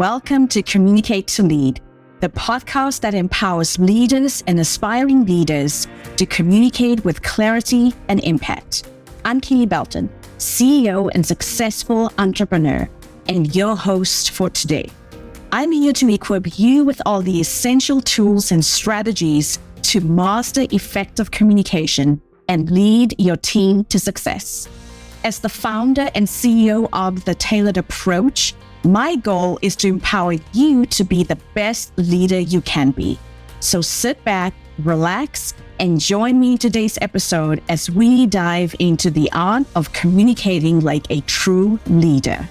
Welcome to Communicate to Lead, the podcast that empowers leaders and aspiring leaders to communicate with clarity and impact. I'm Kele Belton, CEO and successful entrepreneur, and your host for today. I'm here to equip you with all the essential tools and strategies to master effective communication and lead your team to success. As the founder and CEO of The Tailored Approach, my goal is to empower you to be the best leader you can be. So sit back, relax, and join me in today's episode as we dive into the art of communicating like a true leader.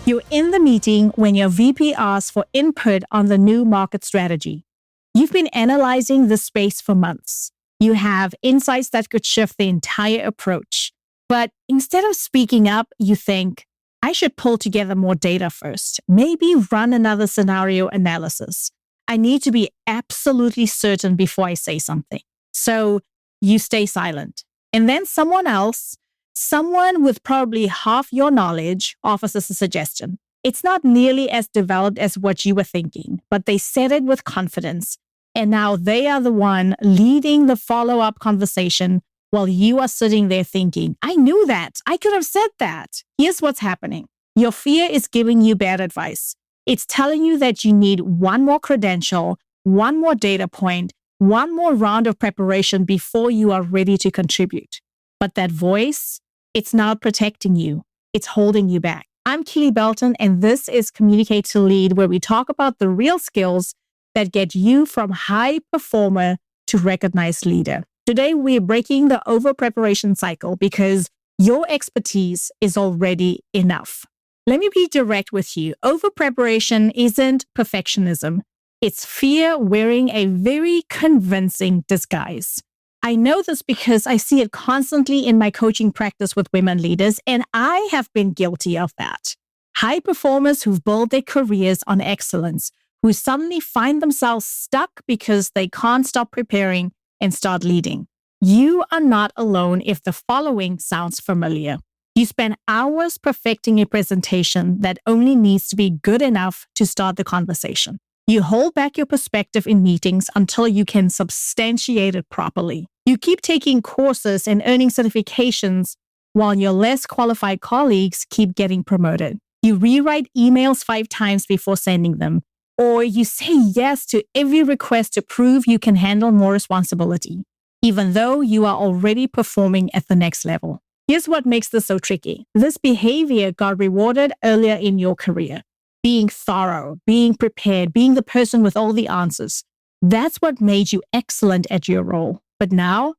You're in the meeting when your VP asks for input on the new market strategy. You've been analyzing the space for months. You have insights that could shift the entire approach. But instead of speaking up, you think, I should pull together more data first, maybe run another scenario analysis. I need to be absolutely certain before I say something. So you stay silent. And then someone else, someone with probably half your knowledge, offers us a suggestion. It's not nearly as developed as what you were thinking, but they said it with confidence. And now they are the one leading the follow-up conversation while you are sitting there thinking, I knew that. I could have said that. Here's what's happening. Your fear is giving you bad advice. It's telling you that you need one more credential, one more data point, one more round of preparation before you are ready to contribute. But that voice, it's not protecting you. It's holding you back. I'm Kele Belton, and this is Communicate to Lead, where we talk about the real skills that get you from high performer to recognized leader. Today, we're breaking the over-preparation cycle because your expertise is already enough. Let me be direct with you. Over-preparation isn't perfectionism. It's fear wearing a very convincing disguise. I know this because I see it constantly in my coaching practice with women leaders, and I have been guilty of that. High performers who've built their careers on excellence, who suddenly find themselves stuck because they can't stop preparing and start leading. You are not alone if the following sounds familiar. You spend hours perfecting a presentation that only needs to be good enough to start the conversation. You hold back your perspective in meetings until you can substantiate it properly. You keep taking courses and earning certifications while your less qualified colleagues keep getting promoted. You rewrite emails 5 times before sending them, or you say yes to every request to prove you can handle more responsibility, even though you are already performing at the next level. Here's what makes this so tricky. This behavior got rewarded earlier in your career. Being thorough, being prepared, being the person with all the answers. That's what made you excellent at your role. But now,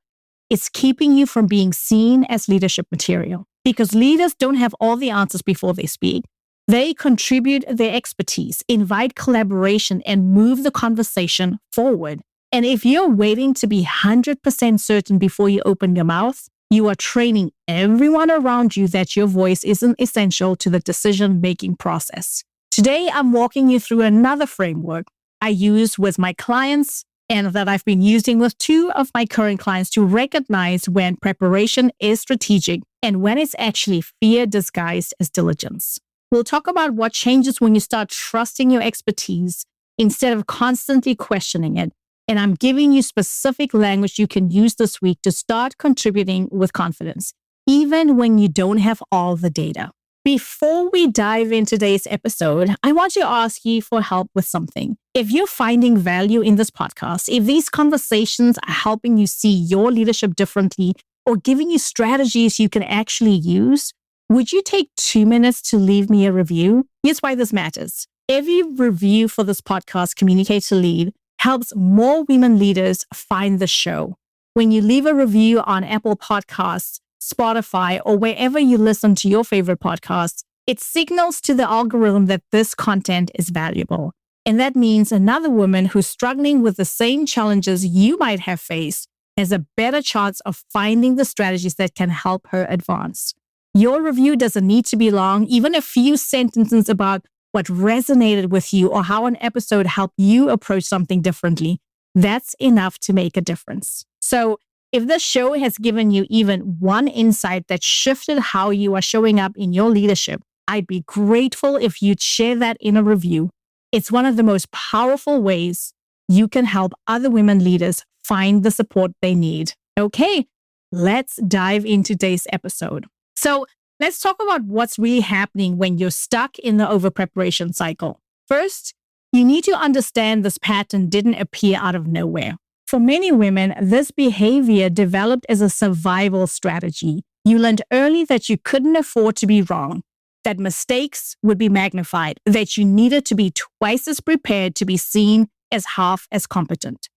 it's keeping you from being seen as leadership material. Because leaders don't have all the answers before they speak. They contribute their expertise, invite collaboration, and move the conversation forward. And if you're waiting to be 100% certain before you open your mouth, you are training everyone around you that your voice isn't essential to the decision-making process. Today, I'm walking you through another framework I use with my clients and that I've been using with 2 of my current clients to recognize when preparation is strategic and when it's actually fear disguised as diligence. We'll talk about what changes when you start trusting your expertise instead of constantly questioning it. And I'm giving you specific language you can use this week to start contributing with confidence, even when you don't have all the data. Before we dive into today's episode, I want to ask you for help with something. If you're finding value in this podcast, if these conversations are helping you see your leadership differently or giving you strategies you can actually use, would you take 2 minutes to leave me a review? Here's why this matters. Every review for this podcast, Communicate to Lead, helps more women leaders find the show. When you leave a review on Apple Podcasts, Spotify, or wherever you listen to your favorite podcasts, it signals to the algorithm that this content is valuable. And that means another woman who's struggling with the same challenges you might have faced has a better chance of finding the strategies that can help her advance. Your review doesn't need to be long, even a few sentences about what resonated with you or how an episode helped you approach something differently. That's enough to make a difference. So If the show has given you even one insight that shifted how you are showing up in your leadership, I'd be grateful if you'd share that in a review. It's one of the most powerful ways you can help other women leaders find the support they need. Okay, let's dive into today's episode. So let's talk about what's really happening when you're stuck in the over-preparation cycle. First, you need to understand this pattern didn't appear out of nowhere. For many women, this behavior developed as a survival strategy. You learned early that you couldn't afford to be wrong, that mistakes would be magnified, that you needed to be twice as prepared to be seen as half as competent.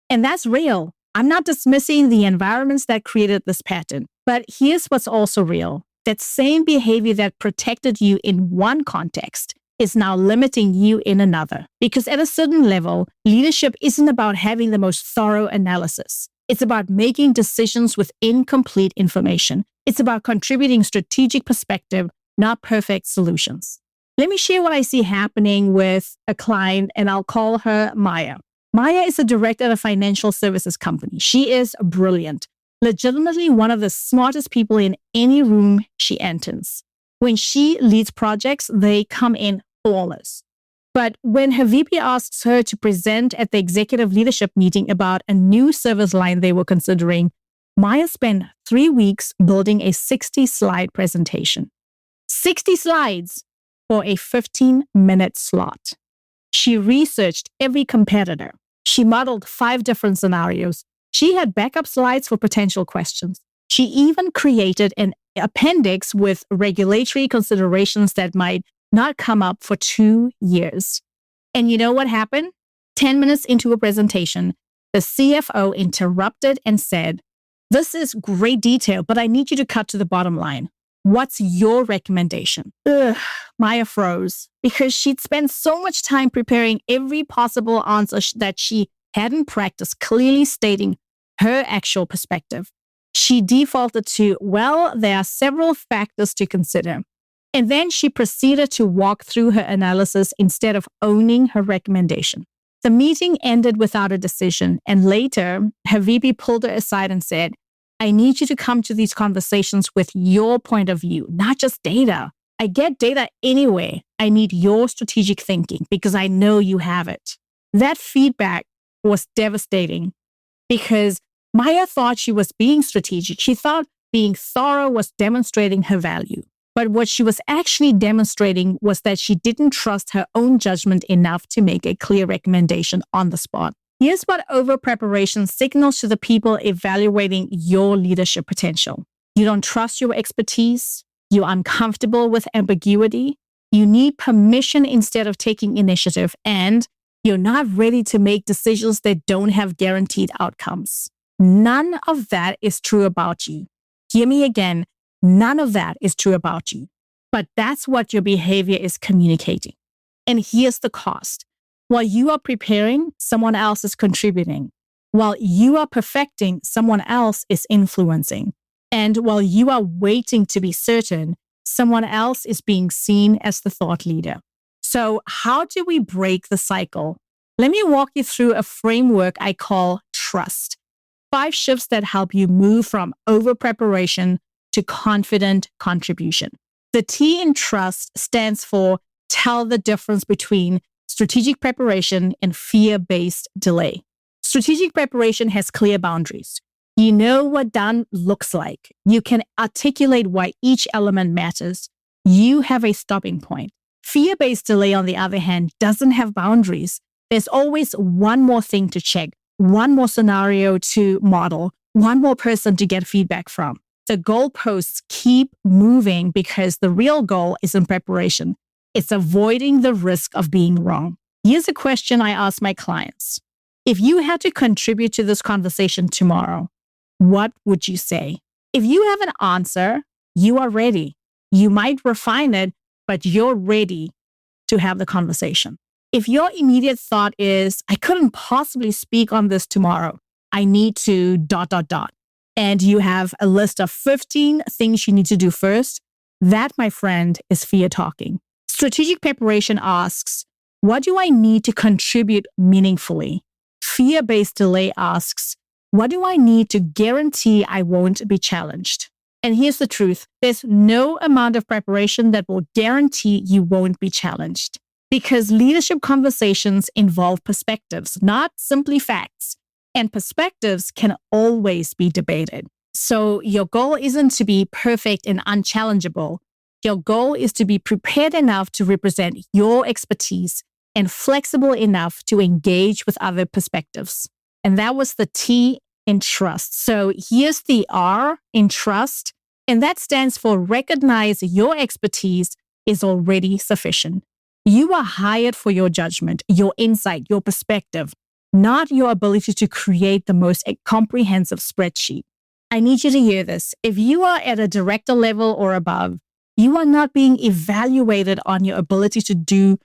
And that's real. I'm not dismissing the environments that created this pattern, but here's what's also real. That same behavior that protected you in one context is now limiting you in another. Because at a certain level, leadership isn't about having the most thorough analysis. It's about making decisions with incomplete information. It's about contributing strategic perspective, not perfect solutions. Let me share what I see happening with a client, and I'll call her Maya. Maya is a director at a financial services company. She is brilliant, legitimately one of the smartest people in any room she enters. When she leads projects, they come in flawless. But when her VP asks her to present at the executive leadership meeting about a new service line they were considering, Maya spent 3 weeks building a 60-slide presentation. 60 slides for a 15-minute slot. She researched every competitor. She modeled 5 different scenarios. She had backup slides for potential questions. She even created an appendix with regulatory considerations that might not come up for 2 years. And you know what happened? 10 minutes into a presentation, the CFO interrupted and said, "This is great detail, but I need you to cut to the bottom line. What's your recommendation?" Maya froze because she'd spent so much time preparing every possible answer that she hadn't practiced, clearly stating her actual perspective. She defaulted to, well, there are several factors to consider. And then she proceeded to walk through her analysis instead of owning her recommendation. The meeting ended without a decision, and later, her VP pulled her aside and said, "I need you to come to these conversations with your point of view, not just data. I get data anyway. I need your strategic thinking because I know you have it." That feedback was devastating because Maya thought she was being strategic. She thought being thorough was demonstrating her value. But what she was actually demonstrating was that she didn't trust her own judgment enough to make a clear recommendation on the spot. Here's what over-preparation signals to the people evaluating your leadership potential. You don't trust your expertise. You're uncomfortable with ambiguity. You need permission instead of taking initiative. And you're not ready to make decisions that don't have guaranteed outcomes. None of that is true about you. Hear me again. None of that is true about you. But that's what your behavior is communicating. And here's the cost. While you are preparing, someone else is contributing. While you are perfecting, someone else is influencing. And while you are waiting to be certain, someone else is being seen as the thought leader. So how do we break the cycle? Let me walk you through a framework I call trust. 5 shifts that help you move from over-preparation to confident contribution. The T in trust stands for tell the difference between strategic preparation and fear-based delay. Strategic preparation has clear boundaries. You know what done looks like. You can articulate why each element matters. You have a stopping point. Fear-based delay, on the other hand, doesn't have boundaries. There's always one more thing to check, one more scenario to model, one more person to get feedback from. The goalposts keep moving because the real goal isn't preparation. It's avoiding the risk of being wrong. Here's a question I ask my clients. If you had to contribute to this conversation tomorrow, what would you say? If you have an answer, you are ready. You might refine it, but you're ready to have the conversation. If your immediate thought is, I couldn't possibly speak on this tomorrow, I need to ... and you have a list of 15 things you need to do first, that, my friend, is fear talking. Strategic preparation asks, what do I need to contribute meaningfully? Fear-based delay asks, What do I need to guarantee I won't be challenged? And here's the truth. There's no amount of preparation that will guarantee you won't be challenged. Because leadership conversations involve perspectives, not simply facts. And perspectives can always be debated. So your goal isn't to be perfect and unchallengeable. Your goal is to be prepared enough to represent your expertise and flexible enough to engage with other perspectives. And that was the T in trust. So here's the R in trust, and that stands for recognize your expertise is already sufficient. You are hired for your judgment, your insight, your perspective, not your ability to create the most comprehensive spreadsheet. I need you to hear this. If you are at a director level or above, you are not being evaluated on your ability to do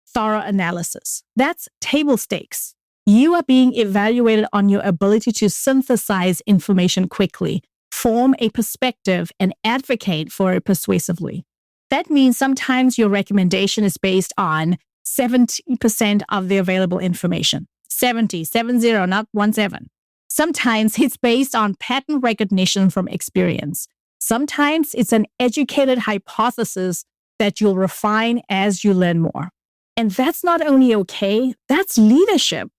thorough analysis. That's table stakes. You are being evaluated on your ability to synthesize information quickly, form a perspective, and advocate for it persuasively. That means sometimes your recommendation is based on 70% of the available information. 70, not 17. Sometimes it's based on pattern recognition from experience. Sometimes it's an educated hypothesis that you'll refine as you learn more. And that's not only okay, that's leadership.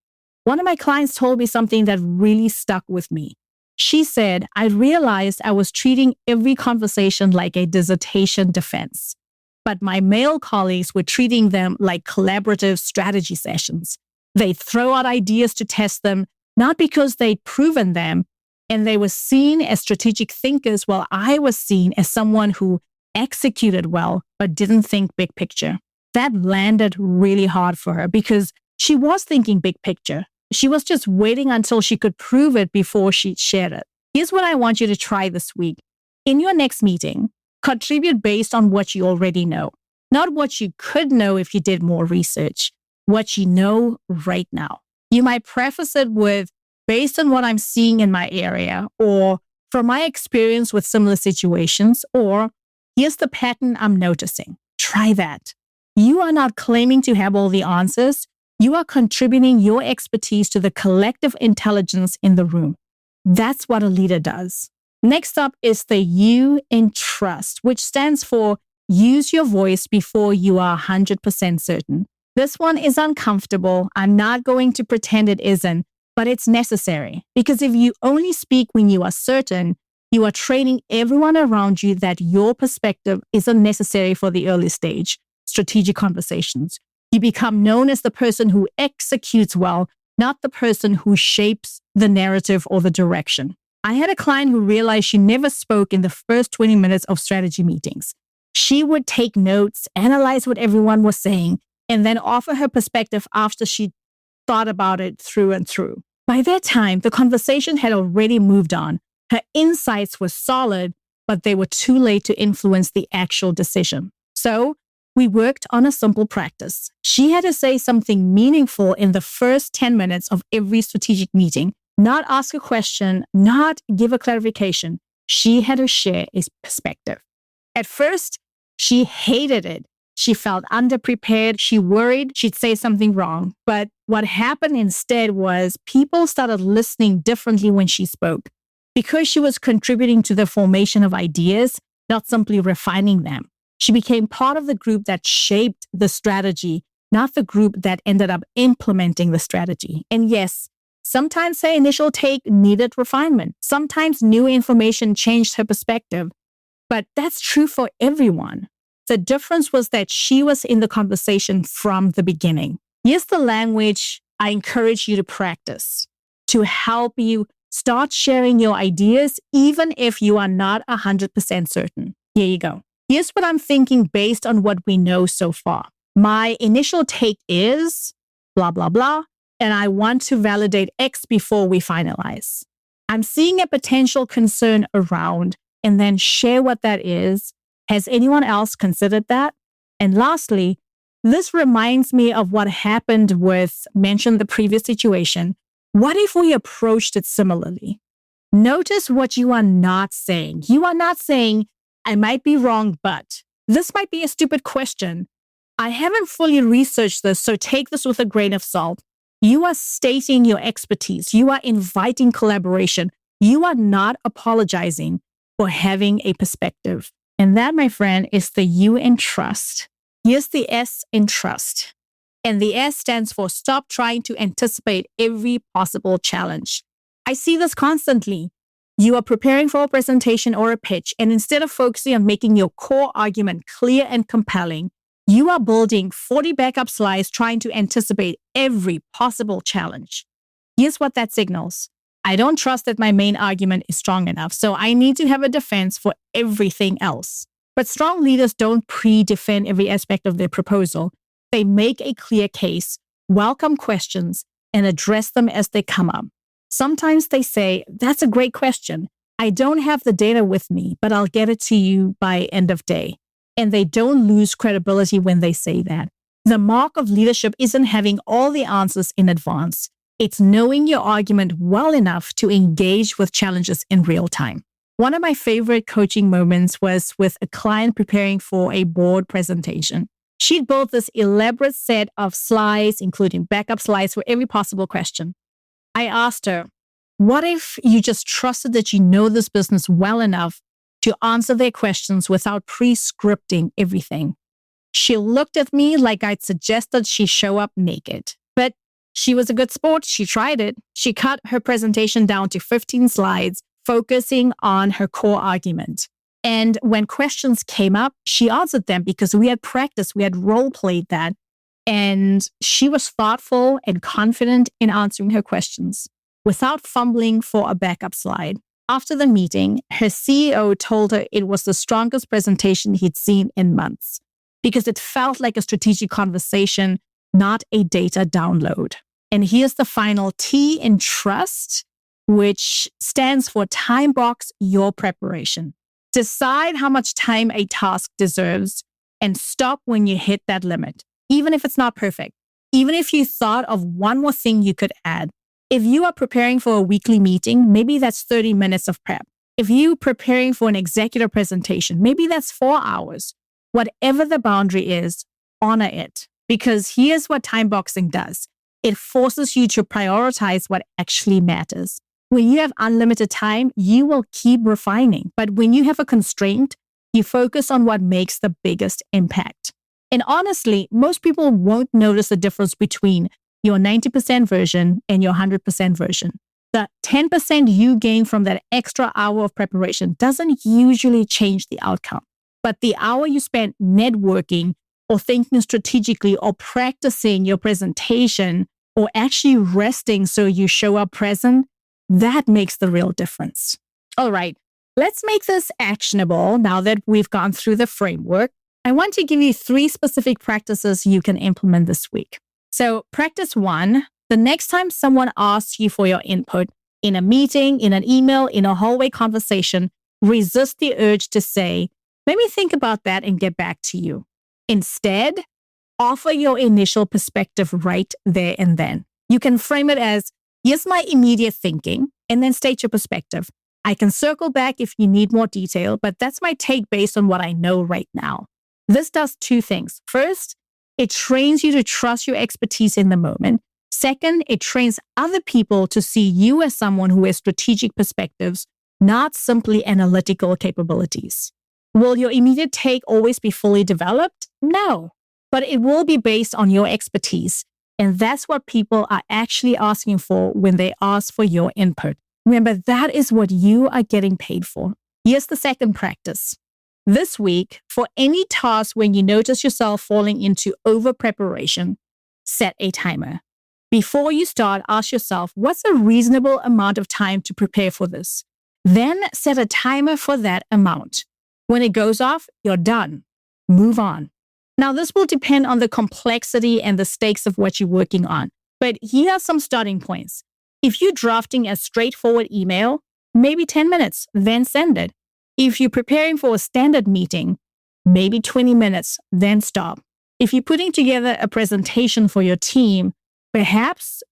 One of my clients told me something that really stuck with me. She said, I realized I was treating every conversation like a dissertation defense, but my male colleagues were treating them like collaborative strategy sessions. They'd throw out ideas to test them, not because they'd proven them, and they were seen as strategic thinkers while I was seen as someone who executed well but didn't think big picture. That landed really hard for her because she was thinking big picture. She was just waiting until she could prove it before she shared it. Here's what I want you to try this week. In your next meeting, contribute based on what you already know, not what you could know if you did more research, what you know right now. You might preface it with, based on what I'm seeing in my area, or from my experience with similar situations, or here's the pattern I'm noticing. Try that. You are not claiming to have all the answers. You are contributing your expertise to the collective intelligence in the room. That's what a leader does. Next up is the U in trust, which stands for use your voice before you are 100% certain. This one is uncomfortable. I'm not going to pretend it isn't, but it's necessary. Because if you only speak when you are certain, you are training everyone around you that your perspective isn't necessary for the early stage, strategic conversations. You become known as the person who executes well, not the person who shapes the narrative or the direction. I had a client who realized she never spoke in the first 20 minutes of strategy meetings. She would take notes, analyze what everyone was saying, and then offer her perspective after she thought about it through and through. By that time, the conversation had already moved on. Her insights were solid, but they were too late to influence the actual decision. So we worked on a simple practice. She had to say something meaningful in the first 10 minutes of every strategic meeting, not ask a question, not give a clarification. She had to share a perspective. At first, she hated it. She felt underprepared. She worried she'd say something wrong. But what happened instead was people started listening differently when she spoke because she was contributing to the formation of ideas, not simply refining them. She became part of the group that shaped the strategy, not the group that ended up implementing the strategy. And yes, sometimes her initial take needed refinement. Sometimes new information changed her perspective. But that's true for everyone. The difference was that she was in the conversation from the beginning. Here's the language I encourage you to practice to help you start sharing your ideas, even if you are not 100% certain. Here you go. Here's what I'm thinking based on what we know so far. My initial take is blah, blah, blah, and I want to validate X before we finalize. I'm seeing a potential concern around and then share what that is. Has anyone else considered that? And lastly, this reminds me of what happened with, mentioned the previous situation. What if we approached it similarly? Notice what you are not saying. You are not saying, I might be wrong, but this might be a stupid question. I haven't fully researched this, so take this with a grain of salt. You are stating your expertise. You are inviting collaboration. You are not apologizing for having a perspective. And that, my friend, is the U in trust. Here's the S in trust. And the S stands for stop trying to anticipate every possible challenge. I see this constantly. You are preparing for a presentation or a pitch, and instead of focusing on making your core argument clear and compelling, you are building 40 backup slides trying to anticipate every possible challenge. Here's what that signals. I don't trust that my main argument is strong enough, so I need to have a defense for everything else. But strong leaders don't pre-defend every aspect of their proposal. They make a clear case, welcome questions, and address them as they come up. Sometimes they say, that's a great question. I don't have the data with me, but I'll get it to you by end of day. And they don't lose credibility when they say that. The mark of leadership isn't having all the answers in advance. It's knowing your argument well enough to engage with challenges in real time. One of my favorite coaching moments was with a client preparing for a board presentation. She'd built this elaborate set of slides, including backup slides for every possible question. I asked her, what if you just trusted that you know this business well enough to answer their questions without pre-scripting everything? She looked at me like I'd suggested she show up naked. But she was a good sport. She tried it. She cut her presentation down to 15 slides, focusing on her core argument. And when questions came up, she answered them because we had practiced, we had role-played that. And she was thoughtful and confident in answering her questions without fumbling for a backup slide. After the meeting, her CEO told her it was the strongest presentation he'd seen in months because it felt like a strategic conversation, not a data download. And here's the final T in trust, which stands for time box your preparation. Decide how much time a task deserves and stop when you hit that limit, even if it's not perfect, even if you thought of one more thing you could add. If you are preparing for a weekly meeting, maybe that's 30 minutes of prep. If you're preparing for an executive presentation, maybe that's 4 hours. Whatever the boundary is, honor it. Because here's what time boxing does. It forces you to prioritize what actually matters. When you have unlimited time, you will keep refining. But when you have a constraint, you focus on what makes the biggest impact. And honestly, most people won't notice the difference between your 90% version and your 100% version. The 10% you gain from that extra hour of preparation doesn't usually change the outcome. But the hour you spend networking or thinking strategically or practicing your presentation or actually resting so you show up present, that makes the real difference. All right, let's make this actionable now that we've gone through the framework. I want to give you 3 specific practices you can implement this week. So practice 1, the next time someone asks you for your input in a meeting, in an email, in a hallway conversation, resist the urge to say, let me think about that and get back to you. Instead, offer your initial perspective right there and then. You can frame it as, here's my immediate thinking, and then state your perspective. I can circle back if you need more detail, but that's my take based on what I know right now. This does 2 things. First, it trains you to trust your expertise in the moment. Second, it trains other people to see you as someone who has strategic perspectives, not simply analytical capabilities. Will your immediate take always be fully developed? No, but it will be based on your expertise. And that's what people are actually asking for when they ask for your input. Remember, that is what you are getting paid for. Here's the second practice. This week, for any task when you notice yourself falling into over-preparation, set a timer. Before you start, ask yourself, what's a reasonable amount of time to prepare for this? Then set a timer for that amount. When it goes off, you're done. Move on. Now, this will depend on the complexity and the stakes of what you're working on. But here are some starting points. If you're drafting a straightforward email, maybe 10 minutes, then send it. If you're preparing for a standard meeting, maybe 20 minutes, then stop. If you're putting together a presentation for your team, perhaps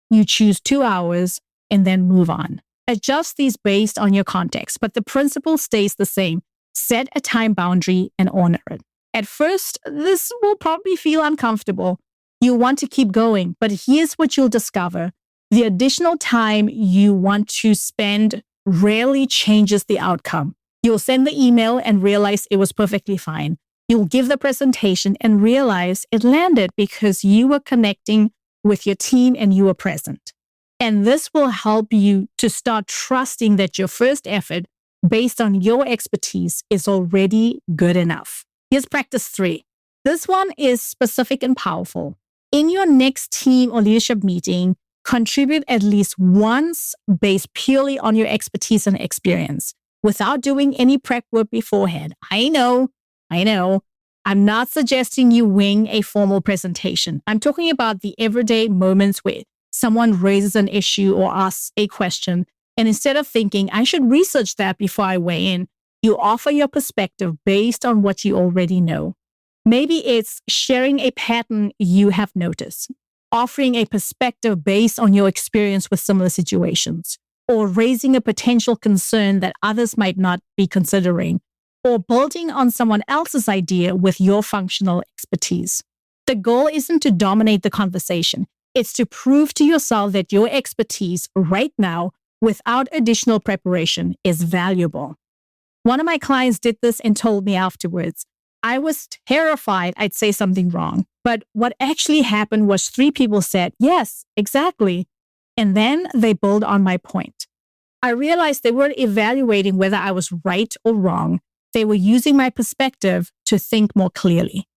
you choose 2 hours and then move on. Adjust these based on your context, but the principle stays the same. Set a time boundary and honor it. At first, this will probably feel uncomfortable, You want to keep going, but here's what you'll discover. The additional time you want to spend rarely changes the outcome. You'll send the email and realize it was perfectly fine. You'll give the presentation and realize it landed because you were connecting with your team and you were present. And this will help you to start trusting that your first effort, based on your expertise, is already good enough. Here's practice 3. This one is specific and powerful. In your next team or leadership meeting, contribute at least once based purely on your expertise and experience without doing any prep work beforehand. I know. I'm not suggesting you wing a formal presentation. I'm talking about the everyday moments where someone raises an issue or asks a question, and instead of thinking, I should research that before I weigh in, you offer your perspective based on what you already know. Maybe it's sharing a pattern you have noticed, offering a perspective based on your experience with similar situations, or raising a potential concern that others might not be considering, or building on someone else's idea with your functional expertise. The goal isn't to dominate the conversation. It's to prove to yourself that your expertise right now, without additional preparation, is valuable. One of my clients did this and told me afterwards, I was terrified I'd say something wrong. But what actually happened was 3 people said, yes, exactly. And then they built on my point. I realized they weren't evaluating whether I was right or wrong. They were using my perspective to think more clearly.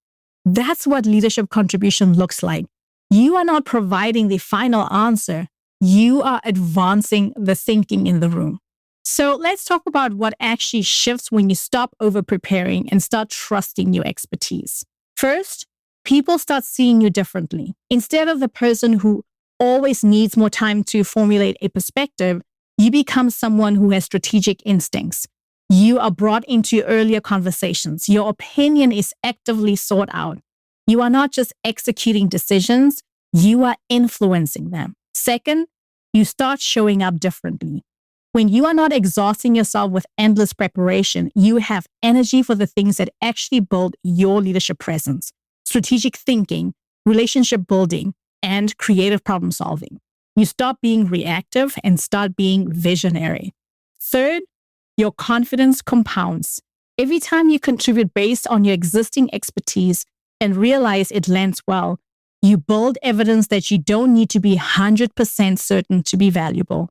That's what leadership contribution looks like. You are not providing the final answer. You are advancing the thinking in the room. So let's talk about what actually shifts when you stop over-preparing and start trusting your expertise. First, people start seeing you differently. Instead of the person who always needs more time to formulate a perspective, you become someone who has strategic instincts. You are brought into earlier conversations. Your opinion is actively sought out. You are not just executing decisions, you are influencing them. Second, you start showing up differently. When you are not exhausting yourself with endless preparation, you have energy for the things that actually build your leadership presence, strategic thinking, relationship building, and creative problem solving. You stop being reactive and start being visionary. Third, your confidence compounds. Every time you contribute based on your existing expertise and realize it lands well, you build evidence that you don't need to be 100% certain to be valuable.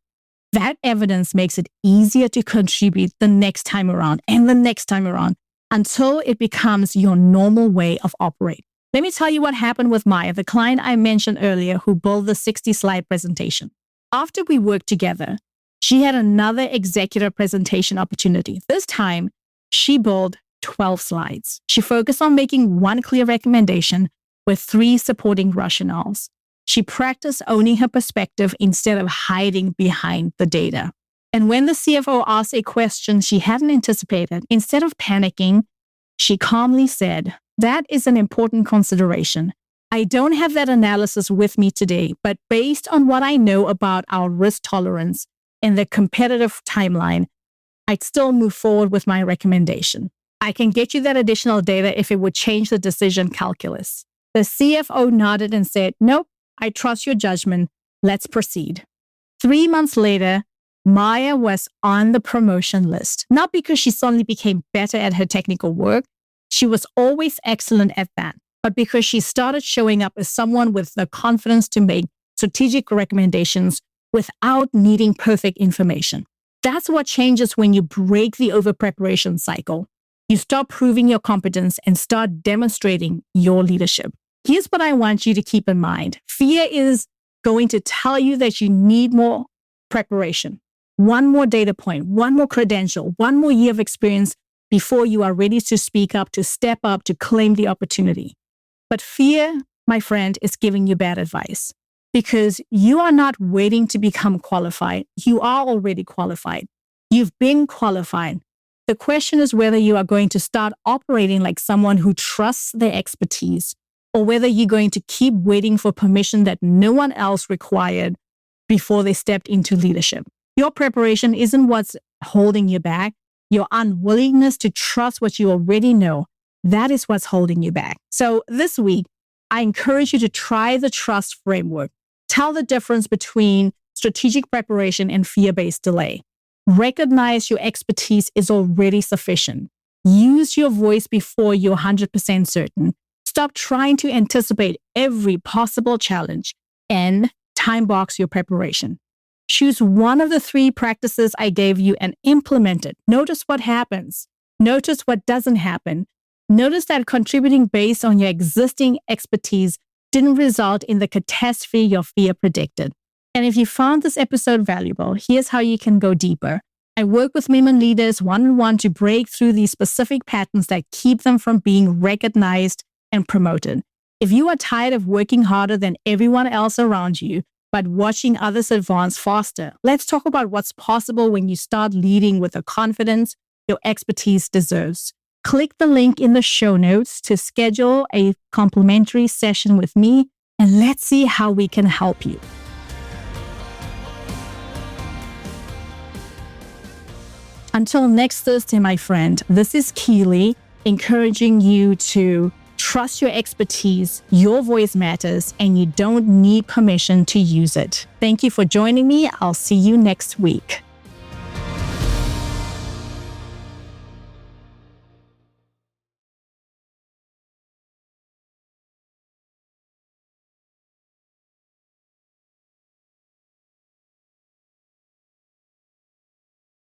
That evidence makes it easier to contribute the next time around and the next time around until it becomes your normal way of operating. Let me tell you what happened with Maya, the client I mentioned earlier who built the 60-slide presentation. After we worked together, she had another executive presentation opportunity. This time, she built 12 slides. She focused on making one clear recommendation with 3 supporting rationales. She practiced owning her perspective instead of hiding behind the data. And when the CFO asked a question she hadn't anticipated, instead of panicking, she calmly said, "That is an important consideration. I don't have that analysis with me today, but based on what I know about our risk tolerance and the competitive timeline, I'd still move forward with my recommendation. I can get you that additional data if it would change the decision calculus." The CFO nodded and said, "Nope, I trust your judgment. Let's proceed." 3 months later, Maya was on the promotion list, not because she suddenly became better at her technical work. She was always excellent at that, but because she started showing up as someone with the confidence to make strategic recommendations without needing perfect information. That's what changes when you break the over-preparation cycle. You stop proving your competence and start demonstrating your leadership. Here's what I want you to keep in mind. Fear is going to tell you that you need more preparation, one more data point, one more credential, one more year of experience before you are ready to speak up, to step up, to claim the opportunity. But fear, my friend, is giving you bad advice because you are not waiting to become qualified. You are already qualified. You've been qualified. The question is whether you are going to start operating like someone who trusts their expertise, or whether you're going to keep waiting for permission that no one else required before they stepped into leadership. Your preparation isn't what's holding you back. Your unwillingness to trust what you already know, that is what's holding you back. So this week, I encourage you to try the trust framework. Tell the difference between strategic preparation and fear-based delay. Recognize your expertise is already sufficient. Use your voice before you're 100% certain. Stop trying to anticipate every possible challenge and time box your preparation. Choose one of the 3 practices I gave you and implement it. Notice what happens. Notice what doesn't happen. Notice that contributing based on your existing expertise didn't result in the catastrophe your fear predicted. And if you found this episode valuable, here's how you can go deeper. I work with women leaders one-on-one to break through these specific patterns that keep them from being recognized and promoted. If you are tired of working harder than everyone else around you, but watching others advance faster, let's talk about what's possible when you start leading with the confidence your expertise deserves. Click the link in the show notes to schedule a complimentary session with me, and let's see how we can help you. Until next Thursday, my friend, this is Kele, encouraging you to trust your expertise, your voice matters, and you don't need permission to use it. Thank you for joining me. I'll see you next week.